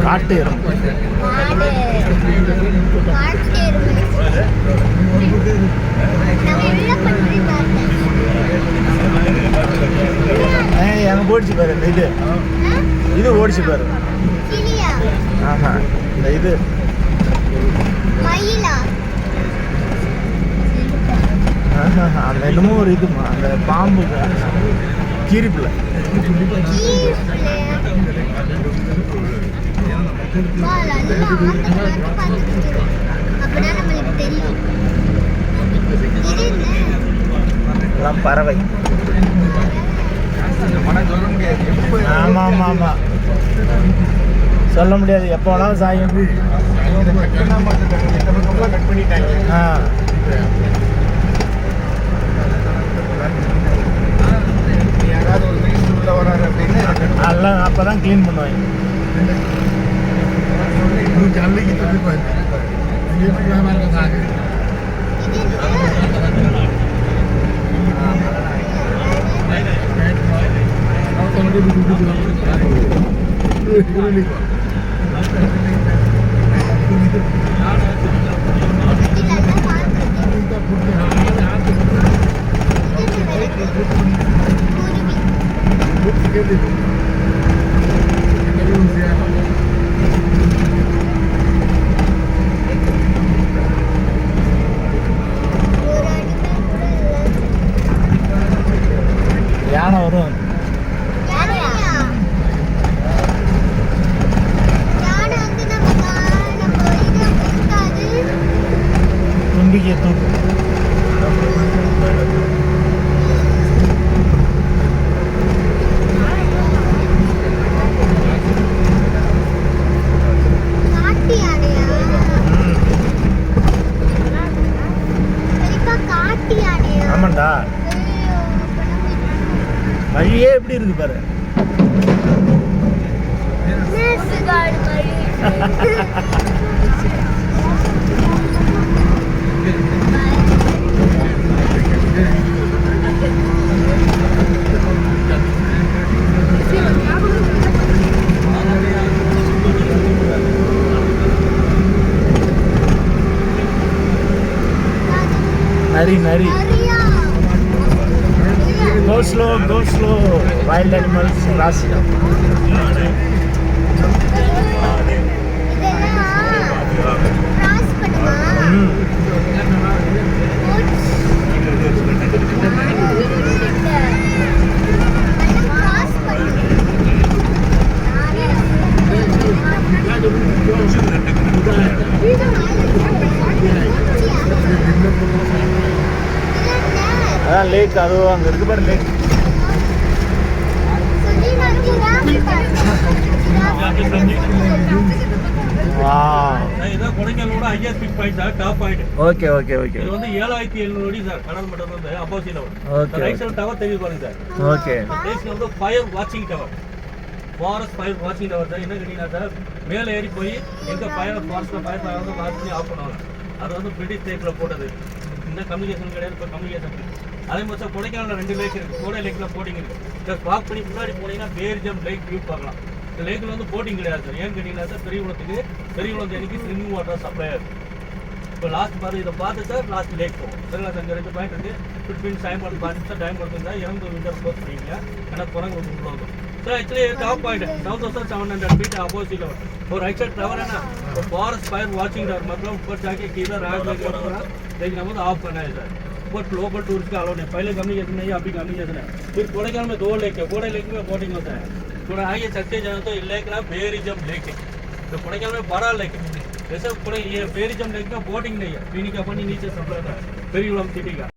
காட்டு எறும்பு. எங்க ஓடிச்சு பாரு இந்த இது ஓடிச்சு பாரு. ஆஹா இந்த இது அந்த என்னமோ ஒரு இதுமா அந்த பாம்பு கீரிப்புல பறவை. ஆமா ஆமா ஆமா சொல்ல முடியாது, எப்போ வேணாலும் சாயும். அதெல்லாம் அப்பதான் கிளீன் பண்ணுவாங்க. யானை வரும். தும்பிக்கை தூக்கு. ஆமாண்டா, வழியே எப்படி இருக்கு பாரு. நரி நரி. Go slow, go slow. Wild animals crossing. அதான் லேக், அதுவும் அங்கே இருக்கு பாரு லேக். Okay okay okay. இது வந்து 7700 அடி சார். கடல் மட்டம் வந்து அப்போசிட்ல வரும். ஓகே. ரைட் சைடு டவர் தெரியுது பாருங்க சார். ஓகே. பிளேஸ் வந்து ஃபயர் வாட்சிங் டவர். ஃபாரஸ்ட் ஃபயர் வாட்சிங் டவர் சார். என்ன கேட்டீங்கன்னா சார், மேலே ஏறி போய் எங்க ஃபயர் ஃபாரஸ்ட்ல ஃபயர் வந்து வாட்ச் பண்ணி ஆஃப் பண்ணுவாங்க. அது வந்து பிரிட்டிஷ் டைப்ல போட்டது. இந்த கம்யூனிகேஷன் கிடையாது, இப்போ கம்யூனிகேஷன் இருக்கு. அதே மாதிரி சார் கொடைக்கானல் 2 லேக் இருக்கு. கோடை லேக்ல போட்டிங் இருக்கு. ஜஸ்ட் வாக் பண்ணி முன்னாடி போனீங்கன்னா பேரிஜம் லேக் வியூ பார்க்கலாம். இந்த லேக்கில் வந்து போட்டிங் கிடையாது சார். ஏன்னு கேட்டீங்கன்னா சார், பெரியகுளத்துக்கு எனக்கு ட்ரிங்கிங் வாட்டர் சப்ளை ஆகுது. இப்போ லாஸ்ட் பார்த்து இதை பார்த்து சார் லாஸ்ட் லேக் போகும். சரிங்களா சார்? இந்த 2 பாயிண்ட் இருக்குது. 15 டைம் பார்த்து சார் டைம் கொடுத்துருந்தா 200 மீட்டர் க்ளோஸ் பண்ணிங்க. ஏன்னா குரங்கு வந்து sir actually top point 7700 feet opposite और राइट साइड टावर है ना, तो फॉरेस्ट फायर वाचिंग टावर मतलब ऊपर जाके किधर राज लगा पूरा लेकिन हम ऑफ करना है सर. ऊपर ग्लोबल टूरिस्ट का अलाउ नहीं. पहले कम्युनिकेशन नहीं, अभी कम्युनिकेशन है. फिर कोडेकल में 2 लेक है. कोडे लेक में बोटिंग होता है. थोड़ा आगे चलते जाए तो लेक ना बेरिजम लेक है. तो कोडेकल में बड़ा लेक है. जैसे ये बेरिजम लेक में बोटिंग नहीं है. पीने का पानी नीचे सप्लाई होता है पेरिकुलम सिटी का.